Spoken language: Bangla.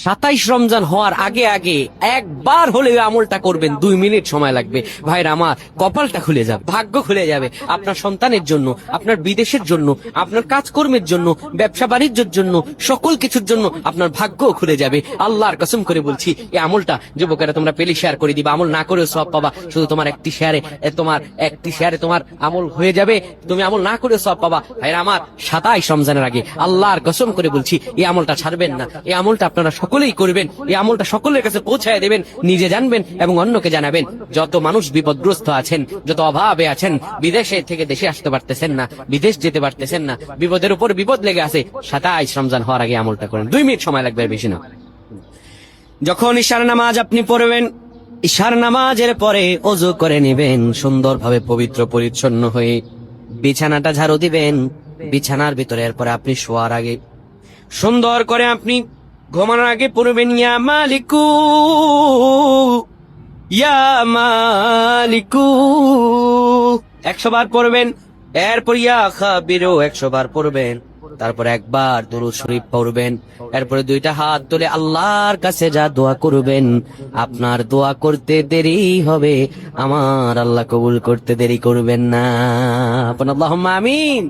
27 রমজান হওয়ার আগে আগে একবার হলেও আমলটা করবেন, 2 মিনিট সময় লাগবে। ভাইরা আমার, কপালটা খুলে যাবে, ভাগ্য খুলে যাবে। আপনার সন্তানের জন্য, আপনার বিদেশের জন্য, আপনার কাজকর্মের জন্য, ব্যবসা বাণিজ্যের জন্য, সকল কিছুর জন্য আপনার ভাগ্য খুলে যাবে। আল্লাহর কসম করে বলছি, এই আমলটা যুবকেরা তোমরা পেলে শেয়ার করে দিবা। আমল না করেও সওয়াব পাবা, শুধু তোমার একটি শেয়ারে তোমার আমল হয়ে যাবে, তুমি আমল না করেও সওয়াব পাবা। ভাইরা আমার, 27 রমজানের আগে আল্লাহর কসম করে বলছি, এই আমলটা ছাড়বেন না। এই আমলটা আপনারা সকলেই করবেন, এই আমলটা সকলের কাছে পৌঁছায় দেবেন, নিজে জানবেন এবং অন্যকে জানাবেন। যত মানুষ বিপদগ্রস্ত আছেন, যত অভাবে আছেন, বিদেশে থেকে দেশে আসতে পারতেছেন না, বিদেশ যেতে পারতেছেন না, বিপদের উপর বিপদ লেগে আছে, 27 রমজান হওয়ার আগে আমলটা করেন। 2 মিনিট সময় লাগবে, বেশি না। যখন ঈশার নামাজ আপনি পড়বেন, ঈশার নামাজের পরে ওযু করে নেবেন, সুন্দরভাবে পবিত্র পরিচ্ছন্ন হয়ে বিছানাটা ঝাড়ু দিবেন। বিছানার ভিতরে এরপরে আপনি শোয়ার আগে সুন্দর করে আপনি ঘুমানোর আগে পড়বেন, ইয়া মালিকু ইয়া মালিকু 100 বার পড়বেন। এরপর ইয়া খাবিরু 100 বার পড়বেন। তারপর একবার দুরূদ শরীফ পড়বেন। এরপরে 2টা হাত তুলে আল্লাহর কাছে যা দোয়া করবেন, আপনার দোয়া করতে দেরি হবে, আমার আল্লাহ কবুল করতে দেরি করবেন না। আল্লাহুম্মা আমিন।